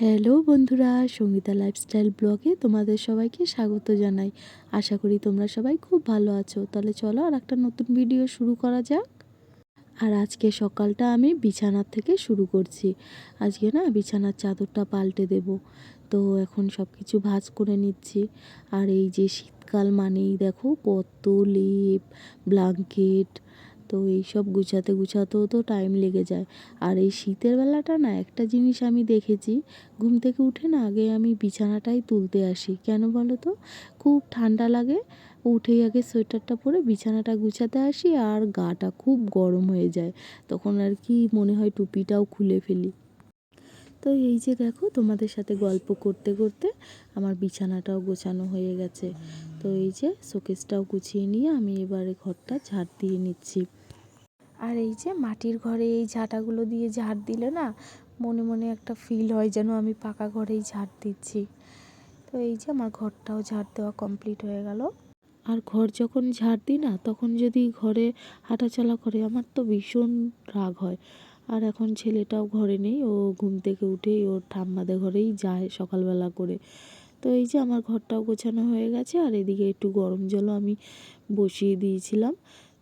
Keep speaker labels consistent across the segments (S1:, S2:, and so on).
S1: Hello বন্ধুরা, Sangeeta lifestyle ব্লগে তোমাদের সবাইকে স্বাগত জানাই। আশা করি তোমরা সবাই খুব ভালো আছো। তাহলে চলো আর একটা নতুন ভিডিও শুরু করা যাক। আর আজকে সকালটা আমি বিছানার থেকে শুরু করছি। আজকে না বিছানার চাদরটা পাল্টে দেব। তো এখন সব কিছু ভাঁজ করে নিচ্ছি। আর এই যে শীতকাল মানেই দেখো কত লেপ, ব্ল্যাঙ্কেট, তো এইসব গুছাতেও তো টাইম লেগে যায়। আর এই শীতের বেলাটা না একটা জিনিস আমি দেখেছি, ঘুম থেকে উঠে না আগে আমি বিছানাটাই তুলতে আসি। কেন বলো তো? খুব ঠান্ডা লাগে, উঠেই আগে সোয়েটারটা পরে বিছানাটা গুছাতে আসি আর গাটা খুব গরম হয়ে যায়। তখন আর কি মনে হয় টুপিটাও খুলে ফেলি। তো এই যে দেখো তোমাদের সাথে গল্প করতে করতে আমার বিছানাটাও গোছানো হয়ে গেছে। তো এই যে শোকেসটাও গুছিয়ে নিয়ে আমি এবারে ঘরটা ঝাড় দিয়ে নিচ্ছি। আর এই যে মাটির ঘরে এই ঝাঁটাগুলো দিয়ে ঝাড় দিলে না মনে মনে একটা ফিল হয় যেন আমি পাকা ঘরেই ঝাড় দিচ্ছি। তো এই যে আমার ঘরটাও ঝাড় দেওয়া কমপ্লিট হয়ে গেল। আর ঘর যখন ঝাড় দিই না তখন যদি ঘরে হাঁটাচলা করে আমার তো ভীষণ রাগ হয়। আর এখন ছেলেটাও ঘরে নেই, ও ঘুম থেকে উঠেই ওর ঠাম্মাদের ঘরেই যায় সকালবেলা করে। তো এই যে আমার ঘরটাও গোছানো হয়ে গেছে। আর এদিকে একটু গরম জলও আমি বসিয়ে দিয়েছিলাম।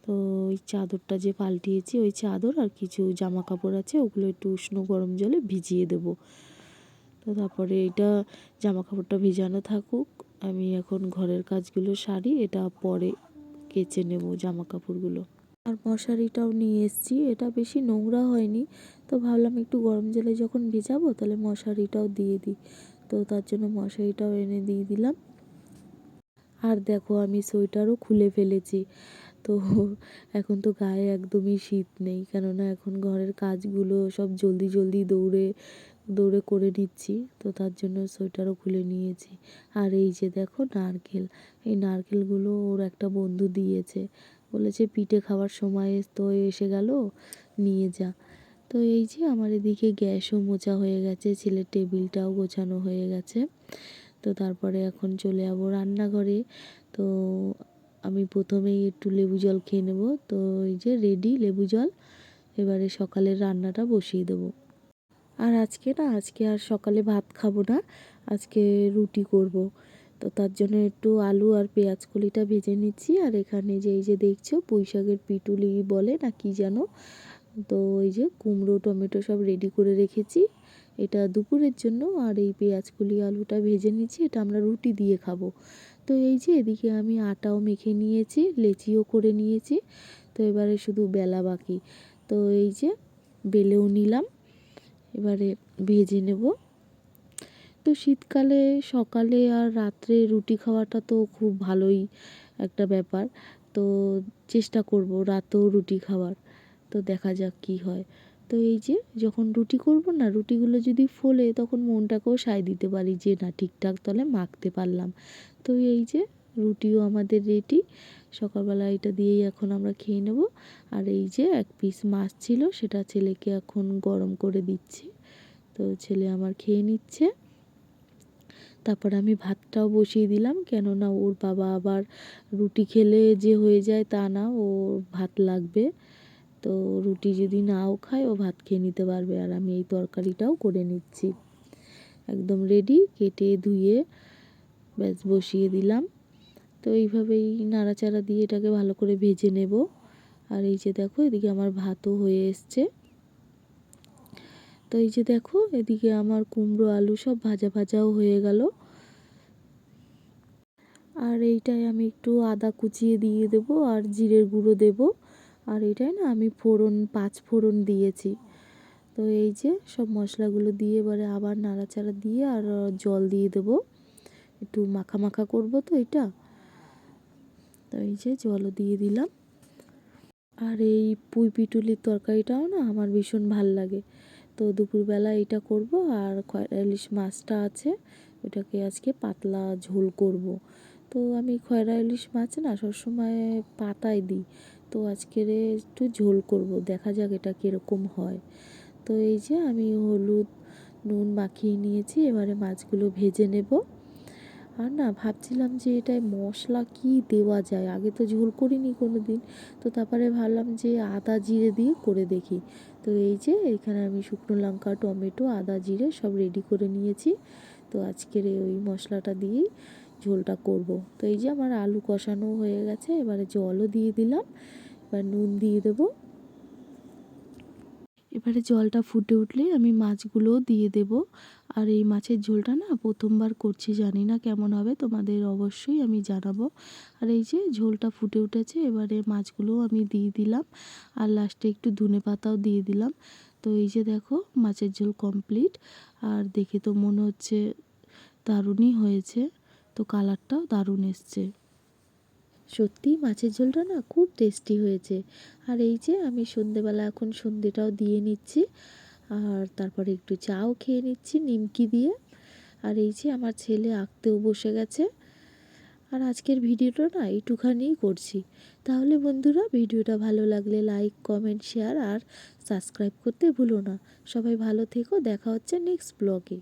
S1: তো ওই চাদরটা যে পাল্টিয়েছি ওই চাদর আর কিছু জামা কাপড় আছে ওগুলো একটু উষ্ণ গরম জলে ভিজিয়ে দেবো। তো তারপরে এটা জামা কাপড়টা ভিজানো থাকুক, আমি এখন ঘরের কাজগুলো সারি, এটা পরে কেচে নেব জামা কাপড়গুলো। আর মশারিটাও নিয়ে এসেছি, এটা বেশি নোংরা হয়নি, তো ভাবলাম একটু গরম জলে যখন ভেজাবো তাহলে মশারিটাও দিয়ে দিই। তো তার জন্য মশারিটাও এনে দিয়ে দিলাম। আর দেখো আমি সোয়েটারও খুলে ফেলেছি। তো এখন তো গায়ে একদমই শীত নেই, কেননা এখন ঘরের কাজগুলো সব জলদি জলদি দৌড়ে দৌড়ে করে নিচ্ছি, তো তার জন্য সোয়েটারও খুলে নিয়েছি। আর এই যে দেখো নারকেল, এই নারকেলগুলো ওর একটা বন্ধু দিয়েছে, বলেছে পিঠে খাওয়ার সময় তো এসে গেল, নিয়ে যা। তো এই যে আমার এদিকে গ্যাসও মোছা হয়ে গেছে, ছেলের টেবিলটাও গোছানো হয়ে গেছে। তো তারপরে এখন চলে যাবো রান্নাঘরে। তো আমি প্রথমেই একটু লেবু জল খেয়ে নেব। তো এই যে রেডি লেবু জল, এবারে সকালের রান্নাটা বসিয়ে দেবো। আর আজকে আর সকালে ভাত খাবো না, আজকে রুটি করব। তো তার জন্য একটু আলু আর পেঁয়াজ কলিটা ভেজে নিচ্ছি। আর এখানে যে এই যে দেখছো পুঁই শাকের পিটুলি বলে না কি যেন, তো ওই যে কুমড়ো টমেটো সব রেডি করে রেখেছি, এটা দুপুরের জন্য। আর এই পেঁয়াজ কলি আলুটা ভেজে নিচ্ছি, এটা আমরা রুটি দিয়ে খাবো। তো এই যে এদিকে আমি আটাও মেখে নিয়েছি, লেচিও করে নিয়েছি। তো এবারে শুধু বেলা বাকি। তো এই যে বেলেও নিলাম, এবারে ভেজে নেব। তো শীতকালে সকালে আর রাত্রে রুটি খাওয়াটা তো খুব ভালোই একটা ব্যাপার। তো চেষ্টা করব রাতেও রুটি খাওয়ার, তো দেখা যাক কি হয়। তো এই যে যখন রুটি করব না, রুটিগুলো যদি ফোলে তখন মনটাকেও সায় দিতে পারি যে না ঠিকঠাক তাহলে মাখতে পারলাম। তো এই যে রুটিও আমাদের রেডি, সকালবেলা এটা দিয়েই এখন আমরা খেয়ে নেব। আর এই যে এক পিস মাছ ছিল সেটা ছেলেকে এখন গরম করে দিচ্ছি, তো ছেলে আমার খেয়ে নিচ্ছে। তারপর আমি ভাতটাও বসিয়ে দিলাম, কেননা ওর বাবা আবার রুটি খেলে যে হয়ে যায় তা না, ওর ভাত লাগবে। তো রুটি যদি নাও খায় ও ভাত খেয়ে নিতে পারবে। আর আমি এই তরকারিটাও করে নিচ্ছি, একদম রেডি, কেটে ধুয়ে ব্যাস বসিয়ে দিলাম। তো এইভাবেই নাড়াচাড়া দিয়ে এটাকে ভালো করে ভেজে নেব। আর এই যে দেখো এদিকে আমার ভাতও হয়ে এসছে। তো এই যে দেখো এদিকে আমার কুমড়ো আলু সব ভাজা ভাজাও হয়ে গেল। আর এইটায় আমি একটু আদা কুচিয়ে দিয়ে দেব আর জিরের গুঁড়ো দেব। আর এটায় না আমি পাঁচ ফোড়ন দিয়েছি। তো এই যে সব মশলাগুলো দিয়ে এবারে আবার নাড়াচাড়া দিয়ে আর জল দিয়ে দেব, একটু মাখা মাখা করব তো এটা। তো এই যে জলও দিয়ে দিলাম। আর এই পুঁই পিটুলির তরকারিটাও না আমার ভীষণ ভাল লাগে। তো দুপুরবেলা এটা করব। আর খয়রা ইলিশ মাছটা আছে, ওটাকে আজকে পাতলা ঝোল করব। তো আমি খয়রা ইলিশ মাছ না সবসময় পাতায় দিই, তো আজকের একটু ঝোল করব, দেখা যাক এটা কীরকম হয়। তো এই যে আমি হলুদ নুন মাখিয়ে নিয়েছি, এবারে মাছগুলো ভেজে নেব। আর না ভাবছিলাম যে এটায় মশলা কি দেওয়া যায়, আগে তো ঝোল করিনি কোনো দিন, তো তারপরে ভাবলাম যে আদা জিরে দিয়ে করে দেখি। তো এই যে এখানে আমি শুকনো লঙ্কা, টমেটো, আদা জিরে সব রেডি করে নিয়েছি। তো আজকের ওই মশলাটা দিয়েই ঝোলটা করব। তো এই যে আমার আলু কষানো হয়ে গেছে, এবারে জলও দিয়ে দিলাম, এবার নুন দিয়ে দেবো। এবারে জলটা ফুটে উঠলেই আমি মাছগুলোও দিয়ে দেব। আর এই মাছের ঝোলটা না প্রথমবার করছি, জানি না কেমন হবে, তোমাদের অবশ্যই আমি জানাবো। আর এই যে ঝোলটা ফুটে উঠেছে, এবারে মাছগুলোও আমি দিয়ে দিলাম, আর লাস্টে একটু ধনেপাতাও দিয়ে দিলাম। তো এই যে দেখো মাছের ঝোল কমপ্লিট। আর দেখে তো মনে হচ্ছে দারুণই হয়েছে, তো কালারটাও দারুণ এসছে। সত্যিই মাছের ঝোলটা না খুব টেস্টি হয়েছে। আর এই যে আমি সন্ধেবেলা এখন সন্ধেটাও দিয়ে নিচ্ছি, আর তারপরে একটু চাও খেয়ে নিচ্ছি নিমকি দিয়ে। আর এই যে আমার ছেলে আঁকতেও বসে গেছে। আর আজকের ভিডিওটা না এইটুখানিই করছি। তাহলে বন্ধুরা, ভিডিওটা ভালো লাগলে লাইক, কমেন্ট, শেয়ার আর সাবস্ক্রাইব করতে ভুলো না। সবাই ভালো থেকো, দেখা হচ্ছে নেক্সট ব্লগে।